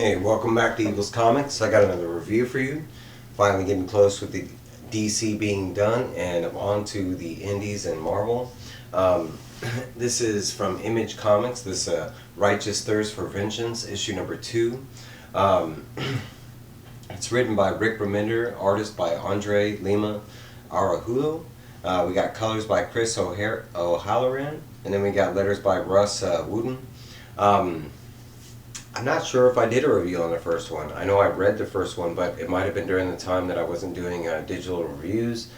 Hey, welcome back to Evil's Comics. I got another review for you. Finally getting close with the DC being done, and I'm on to the Indies and Marvel. Um, this is from Image Comics, this Righteous Thirst for Vengeance, issue number 2. Um, it's written by Rick Remender, artist by Lima, Aravjo. We got colors by Chris O'Halloran, and then we got letters by Rus Wooton. I'm not sure if I did a review on the first one. I know I read the first one, but it might have been during the time that I wasn't doing digital reviews.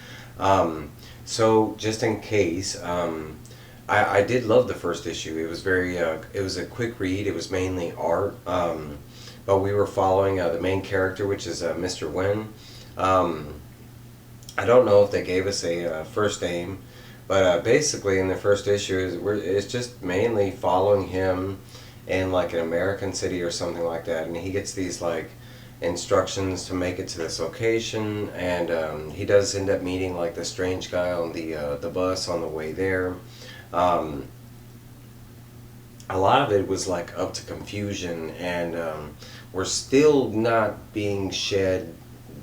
So just in case, I did love the first issue. It was it was a quick read. It was mainly art, but we were following the main character, which is Mr. Wen. I don't know if they gave us a first name, but basically in the first issue, it's just mainly following him in like an American city or something like that, and he gets these like instructions to make it to this location, and he does end up meeting like the strange guy on the bus on the way there. A lot of it was like up to confusion, and we're still not being shed,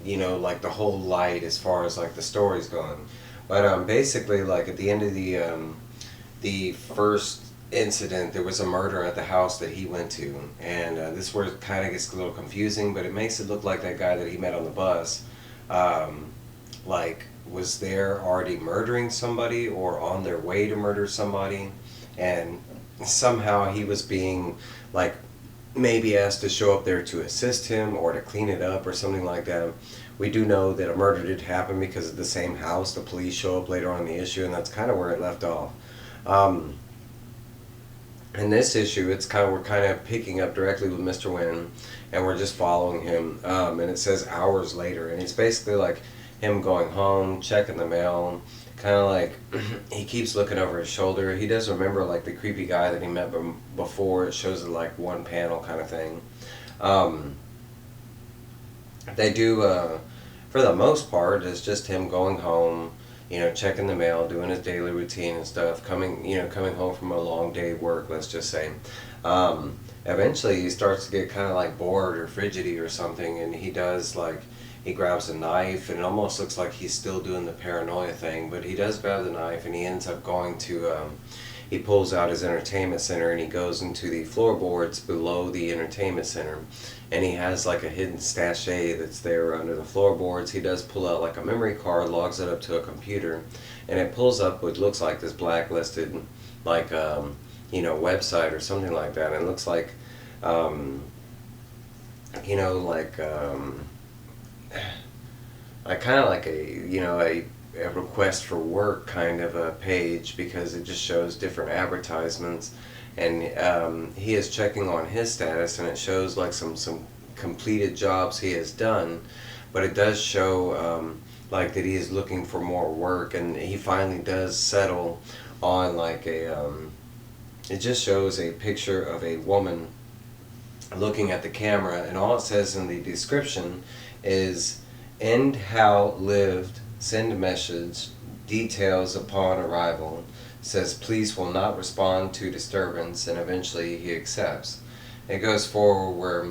like the whole light as far as like the story's going. But basically, like at the end of the first incident, there was a murder at the house that he went to, and this is where it kind of gets a little confusing, but it makes it look like that guy that he met on the bus like was there already murdering somebody or on their way to murder somebody, and somehow he was being like maybe asked to show up there to assist him or to clean it up or something like that. We do know that a murder did happen because of the same house. The police show up later on in the issue, and that's kind of where it left off. In this issue, we're kind of picking up directly with Mr. Wen, and we're just following him. And it says hours later, and it's basically like him going home, checking the mail, kind of like he keeps looking over his shoulder. He does remember like the creepy guy that he met before. It shows it like one panel kind of thing. They do, for the most part, it's just him going home, checking the mail, doing his daily routine and stuff, coming home from a long day of work, let's just say. Eventually he starts to get kind of like bored or fidgety or something, and he grabs a knife, and it almost looks like he's still doing the paranoia thing, but he does grab the knife, and he ends up going to, he pulls out his entertainment center, and he goes into the floorboards below the entertainment center, and he has like a hidden sachet that's there under the floorboards. He does pull out like a memory card, logs it up to a computer, and it pulls up what looks like this blacklisted like website or something like that. And it looks like like kind of like a request for work kind of a page, because it just shows different advertisements, and he is checking on his status, and it shows like some completed jobs he has done, but it does show like that he is looking for more work, and he finally does settle on like it just shows a picture of a woman looking at the camera, and all it says in the description is "End how lived, send message, details upon arrival." Says police will not respond to disturbance, and eventually he accepts. It goes forward where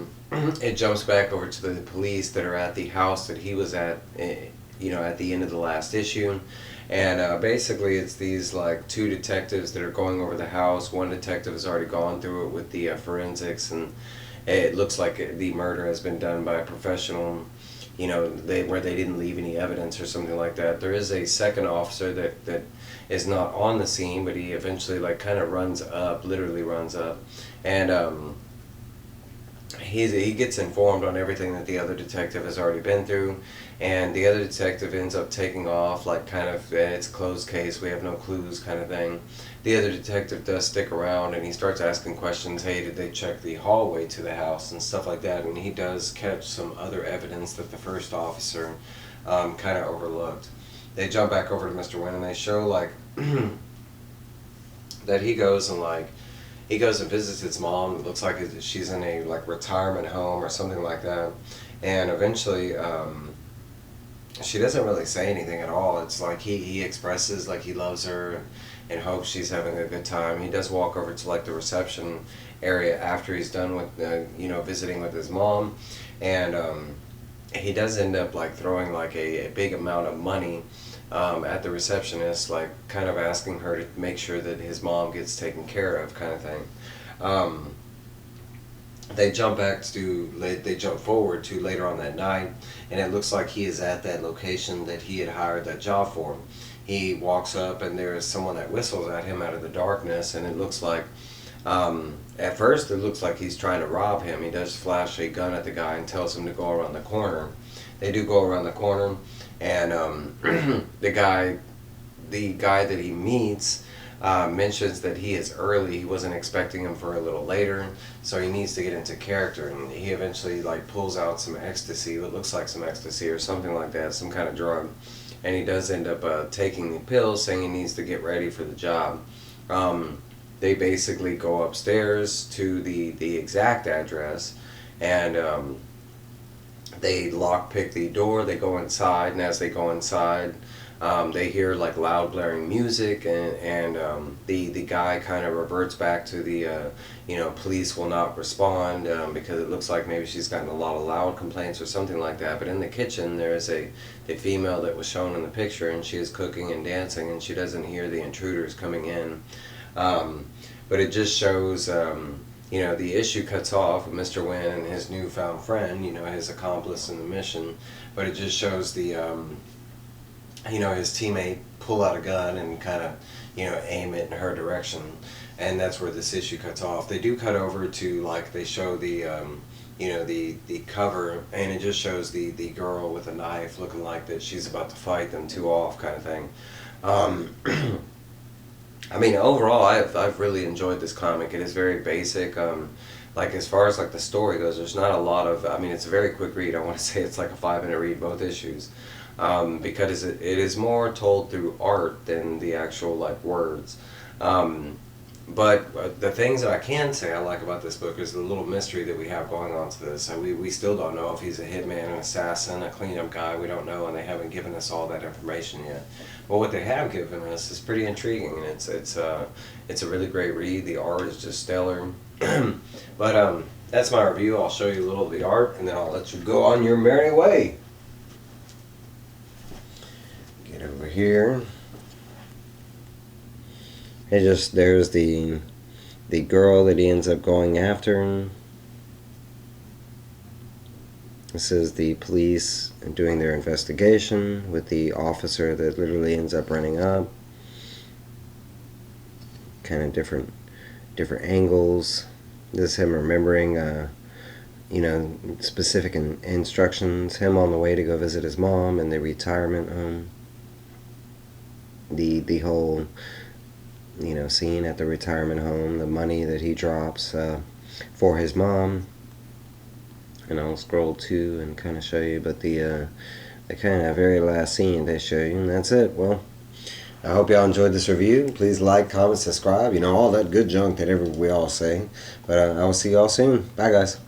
it jumps back over to the police that are at the house that he was at, at the end of the last issue. And basically it's these like two detectives that are going over the house. One detective has already gone through it with the forensics, and it looks like the murder has been done by a professional, where they didn't leave any evidence or something like that. There is a second officer that is not on the scene, but he eventually like kind of literally runs up, and he gets informed on everything that the other detective has already been through, and the other detective ends up taking off, like kind of, it's a closed case, we have no clues kind of thing. The other detective does stick around, and he starts asking questions. Hey, did they check the hallway to the house and stuff like that, and he does catch some other evidence that the first officer kind of overlooked. They jump back over to Mr. Wen, and they show like that he goes and visits his mom. It looks like she's in a like retirement home or something like that, and eventually she doesn't really say anything at all. It's like he expresses like he loves her, and hopes she's having a good time. He does walk over to like the reception area after he's done with visiting with his mom, and he does end up like throwing like a big amount of money at the receptionist, like kind of asking her to make sure that his mom gets taken care of, kind of thing. Um, they jump forward to later on that night, and it looks like he is at that location that he had hired that job for. He walks up, and there is someone that whistles at him out of the darkness, and it looks like, at first it looks like he's trying to rob him. He does flash a gun at the guy and tells him to go around the corner. They do go around the corner, and the guy that he meets mentions that he is early. He wasn't expecting him for a little later, so he needs to get into character. And he eventually like pulls out some ecstasy, what looks like some ecstasy or something like that, some kind of drug. And he does end up taking the pills, saying he needs to get ready for the job. They basically go upstairs to the exact address, and they lockpick the door. They go inside, and as they go inside, they hear like loud blaring music, and the guy kind of reverts back to the police will not respond because it looks like maybe she's gotten a lot of loud complaints or something like that. But in the kitchen there is a female that was shown in the picture, and she is cooking and dancing, and she doesn't hear the intruders coming in. But it just shows the issue cuts off with Mr. Wynn and his newfound friend, his accomplice in the mission. But it just shows the his teammate pull out a gun and kind of, aim it in her direction. And that's where this issue cuts off. They do cut over to, like, they show the, the cover, and it just shows the girl with a knife looking like that she's about to fight them two off, kind of thing. I mean, overall, I've really enjoyed this comic. It is very basic. Like, as far as, like, the story goes, there's not a lot of, I mean, it's a very quick read. I want to say it's like a 5-minute read, both issues. Because it is more told through art than the actual like words. But the things that I can say I like about this book is the little mystery that we have going on to this. We still don't know if he's a hitman, an assassin, a cleanup guy. We don't know, and they haven't given us all that information yet. But what they have given us is pretty intriguing, and it's a really great read. The art is just stellar. But that's my review. I'll show you a little of the art, and then I'll let you go on your merry way. Get over here. There's the girl that he ends up going after. This is the police doing their investigation with the officer that literally ends up running up. Kind of different angles. This is him remembering specific instructions. Him on the way to go visit his mom in the retirement home. The whole scene at the retirement home, the money that he drops for his mom, and I'll scroll to and kind of show you, but the kind of very last scene they show you, and that's it. Well, I hope y'all enjoyed this review. Please like, comment, subscribe, all that good junk that we all say. But I will see y'all soon. Bye, guys.